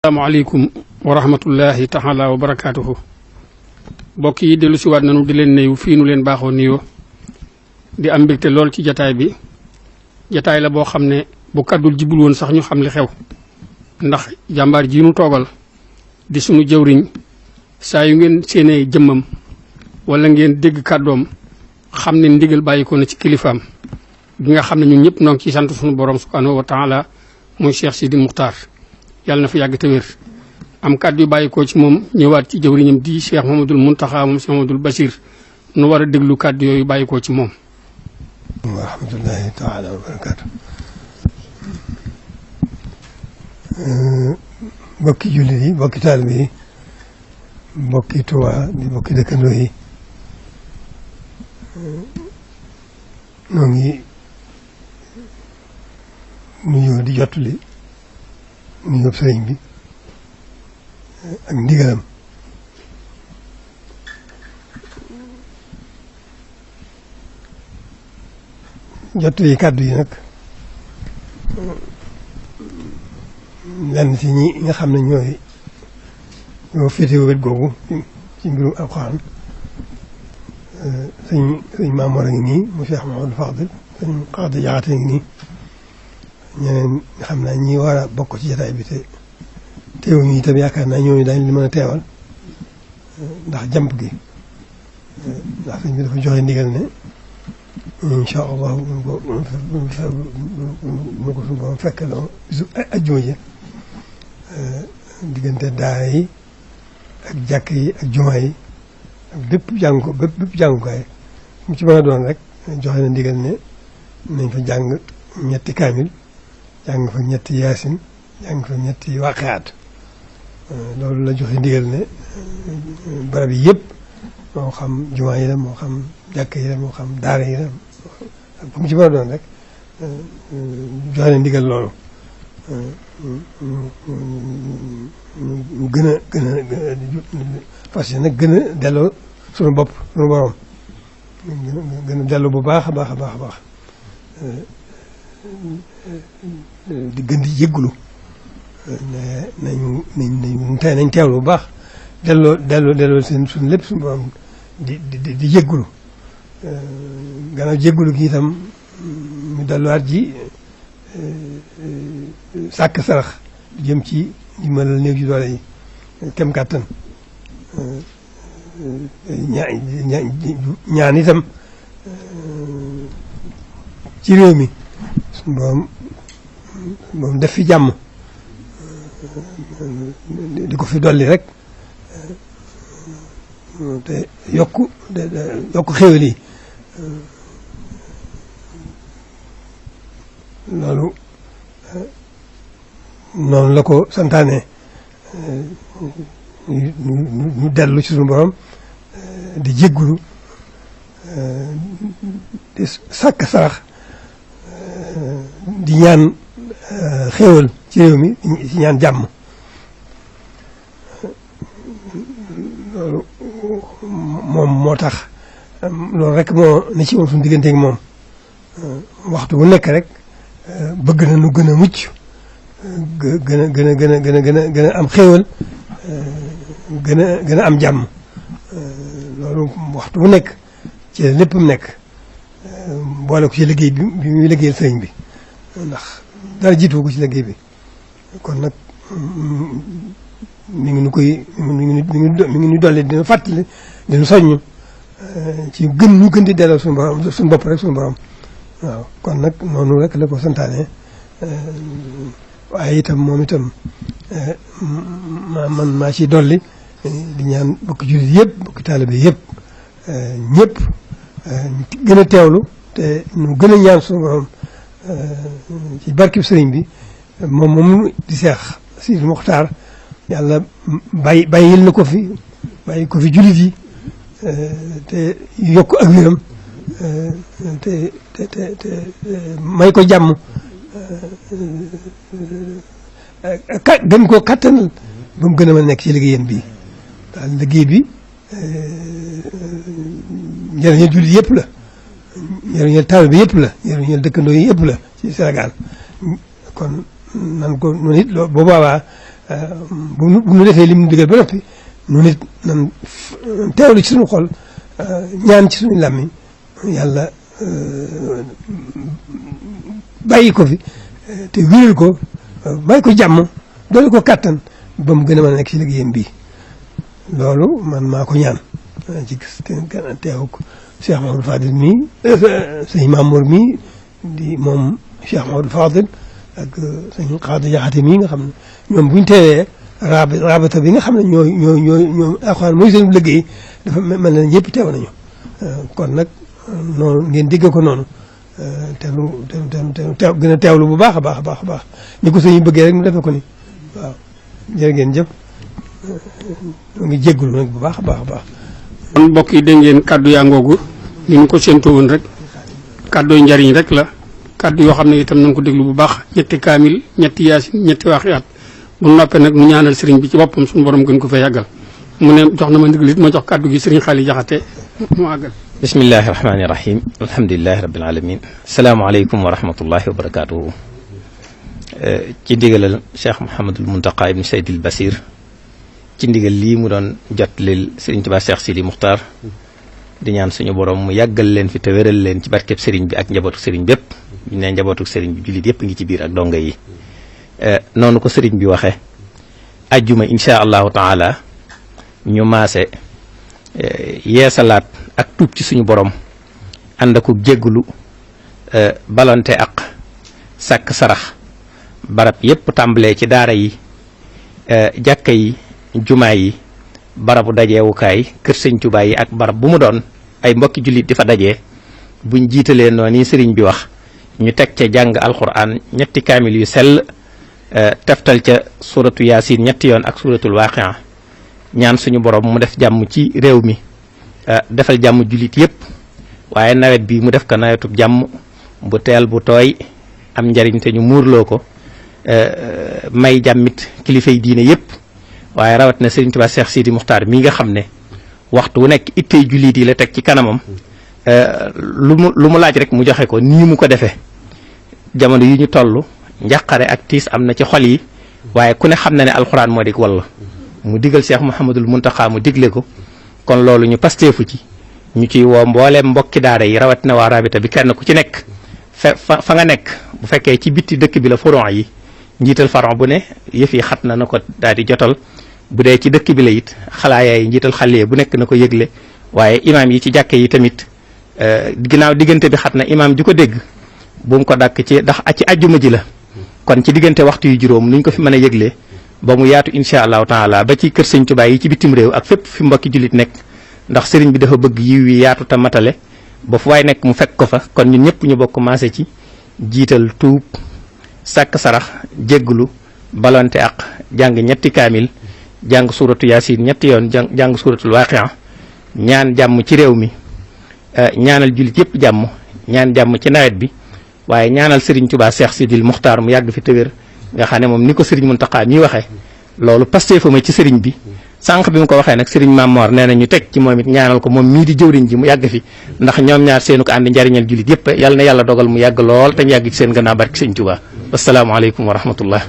asalaamaaleykum wa rahmatullahi taala wa barakaatuhu mbokk yi dellu siwaat nanu di leen nuyu fii nu leen baaxoo nuyoo di am mbégte lool ci jataay bi jataay la boo xam ne bu kàddul jibul woon sax ñu xam li xew ndax jàmbaar ji nu toogal di sunu jëwriñ saa yu ngeen séenee jëmmam wala ngeen dégg kàddoom xam ne ndigal bàyyi ko na ci kilifaam bi nga xam ne ñun ñëpp noo ngi ciy sant sunu borom subhanahu wa taala muy Cheikh Sidi Muxtaar yàlla na fi yàgg te wér am kàddu yu bàyyi ko ci moom ñëwaat ci jëwriñam di Cheikh Mamadul Muntaxa moom Cheikh Mamadul Bachir nu war a déglu kàddu yooyu bàyyi ko ci moom. wa rahmatullahi taala wa barakaatu. mbokki jullit yi mbokki taalibe yi mbokki Tuubaa di mbokki dëkkandoo yi noo ngi nuyoo di jottali nuyoo sëriñ bi ak ndigalam jottali kàddu yi nag lenn ci ñi nga xam ne ñoo féetewoo wet googu ci mbirum alxuraan sëñ Maamoor a ngi nii mu Cheikh Mahamadou Fadil sëñ Xaadi Jaxate ngi nii ñeneen xam naa ñi war a bokk ci jotaay bi te teewuñu itam yaakaar naa ñooñu dañ li mën a teewal ndax jàmp gi ndax sëñ bi dafa joxe ndigal ne incha allah mu ko suñu borom fekk la bisu ajjuma ji diggante daara yi ak jàkk yi ak jumaa yi ak bépp jàngukaay mu ci mën a doon rek joxe na ndigal ne nañ fa jàng ñetti kaamil jàng fa ñetti yaasin jàng fa ñetti waqiaat loolu la joxe ndigal ne barab yi yëpp moo xam jumaa yi la moo xam jàkk yi la moo xam daara yi la ak fu mu ci mën a doon rek joxe na ndigal loolu ñu gën a fas yéene nag gën a delloo suñu bopp suñu borom gën a delloo bu baax a baax a baax a baax di gën di jéggulu nañ teewlu bu baax delloo seen suñu lépp suñu borom di jéggulu gannaaw jéggulu gi itam ñu delluwaat ji sàkk sarax jëm ci dimbalal néew ci doole yi kem kàttan ñaan itam ci réew mi suñu borom def fi jàmm di ko fi dolli rek te yokk xéwal yi loolu noonu la ko santaane ñu dellu ci suñu borom di jéggulu di sàkk sarax di ñaan xéewal ci réew mi di ñaan jàmm loolu moom moo tax loolu rek moo ne ci woon suñu digganteeg moom waxtu bu nekk rek bëgg na nu gën a mucc gën a am xéewal gën a am jàmm loolu waxtu bu nekk ci lépp mu nekk boole ko ci liggéey bi muy liggéeyal sëriñ bi ndax dara jiitu ko ci liggéey bi kon nag mi ngi nu dolli dina fàttali dina soññ ci ñu gën di delloo suñu borom suñu bopp rek suñu borom waaw kon nag noonu rek la ko santaane waaye itam moom itam man maa ci dolli di ñaan bokki jullit yëpp bokki taalibe yëpp ñëpp gën a teewlu te ñu gën a ñaan suñu borom ci barkib sëriñ bi moom di Seex Sidi Muxtaar yàlla bàyyil na ko fi bàyyi ko fi jullit yi te yokk ak wéram te may ko jàmm gën koo kattanal ba mu gën a mën a nekk ci liggéeyam bi daal liggéey bi njëriñal jullit yëpp la njëriñal taalibe bi yëpp la njëriñal dëkkandoo yi yëpp la ci Sénégal kon nan ko noonu it bu boobaa bu nu defee lim nu digal ba noppi nu nit nan teewlu ci suñu xol ñaan ci suñu làmmiñ yàlla bàyyi ko fi te wéral ko bàyyi ko jàmm doole ko kàttan ba mu gën a mën a nekk ci liggéeyam bii loolu man maa ko ñaan ci teew ko Cheikh Mahamadou Fadil mii sëñ Mamour mii di moom Cheikh Mahamadou Fadil ak sëñ Xaadi Jaxate mii nga xam ne ñoom buñ teewee rabata bi nga xam ne ñoo alxuraan mooy seen liggéey dafa mel na ñëpp teew nañu kon nag noonu ngeen dégg ko noonu teew gën a teewlu bu baax a baax a baax a baax ni ko sëñ bëggee rek mu defee ko ni waaw jërë ngeen jëf ñoo ngi jéggulu nag bu baax a baax a baax. kon mbokk yi dégg ngeen kàddu yaa ngoogu ni ñu ko séentoo woon rek kàddu yu njariñ rek la kàddu yoo xam ne itam nañ ko déglu bu baax ñetti kaamil ñetti yaasin ñetti waaqiyaat bu noppee nag mu ñaanal sëriñ bi ci boppam suñu borom gën ko fee yàggal mu ne jox na ma ndigal it ma jox kàddu gi sëriñ Xaali Jaxate mu àggal. bismillahi rahmaani rahim alhamdulilahi rabbil alamin asalaamaaleykum wa rahmatullahi wa barakatuhu ci ndigalal Cheikh Mouhamadul Muntaqa ibn Seydil Basir ci ndigal lii mu doon jot lil Sëriñ Tuubaa Cheikh Sidi Muxtaar di ñaan suñu borom mu yàggal leen fi te wéral leen ci barkeb sëriñ bi ak njabootu sëriñ bépp ñu ne njabootu sëriñ bi jullit yépp ngi ci biir ak donga yi noonu ko sëriñ bi waxe ajjuma insha allahu taala ñu maase yeesalaat ak tuub ci suñu borom ànd ak jéggulu balonte ak sàkk sarax barab yépp tàmbalee ci daara yi jàkka yi jumaa yi barabu dajeewukaay kër sëñ Tuubaa yi ak barab bu mu doon ay mbokki jullit di fa dajee buñ jiitalee noonu ni sëriñ bi wax ñu teg ca jàng alquran ñetti kaamil yu sell teftal ca suratu yaasin ñetti yoon ak suratul waaqia ñaan suñu borom mu def jàmm ci réew mi defal jàmm jullit yépp waaye nawet bi mu def ko nawetub jàmm bu teel bu tooy am njariñ te ñu muurloo ko may jàmmit kilifay diine yépp waaye rawat na Sëriñ Tuubaa Cheikh Sidi Muxtaar mi nga xam ne waxtu wu nekk ittey jullit yi la teg ci kanamam lu mu laaj rek mu joxe ko nii mu ko defee jamono yi ñu toll njàqare ak tiis am na ci xol yi waaye ku ne xam na ne alxuraan moo dig walla mu digal Cheikh Mouhamadul Muntaqa mu digle ko kon loolu ñu pasteefu ci ñu ciy woo mbooleem mbokki daara yi rawat na waa rabita bi kenn ku ci nekk fa nga nekk bu fekkee ci bitti dëkk bi la furon yi njiital faron bu ne yëf yi xat na ko daal di jotal bu dee ci dëkk bi la it xalaayaay njiital xale bu nekk na ko yëgle waaye imaam yi ci jàkke yi tamit ginnaaw diggante bi xat na imaam ji ko dégg bu mu ko dàkk ci ndax ci ajjuma ji la kon ci diggante waxtu yu juróom nuñ ko fi mën a yëglee ba mu yaatu incha allahu taala ba ci kër sëñ Tuubaa yi ci bitim réew ak fépp fi mbokki jullit nekk ndax sëriñ bi dafa bëgg yiw yi yaatu te matale ba fu waay nekk mu fekk ko fa kon ñun ñëpp ñu bokk maase ci jiital tuub sàkk sarax jégglu balonte ak jàng ñetti kaamil jàng suuratu yaasin ñetti yoon jàng suuratul waaqia ñaan jàmm ci réew mi ñaanal jullit yëpp jàmm ñaan jàmm ci nawet bi waaye ñaanal Sëriñ Tuubaa Cheikh Sidil Muxtaar mu yàgg fi tëwér nga xam ne moom ni ko Sëriñ Muntaqa mi waxee loolu pasteefu ma ci sëriñ bi sànq bi mu ko waxee nag Sëriñ Mamor nee na ñu teg ci moom it ñaanal ko moom mii di jëwriñ ji mu yàgg fi ndax ñoom ñaar seenu ko àndi njariñal jullit yëpp yàlla na yàlla dogal mu yàgg lool te ñu yàgg ci seen gannaaw barki Sëriñ Tuubaa wassalaamu aleykum wa rahmatullah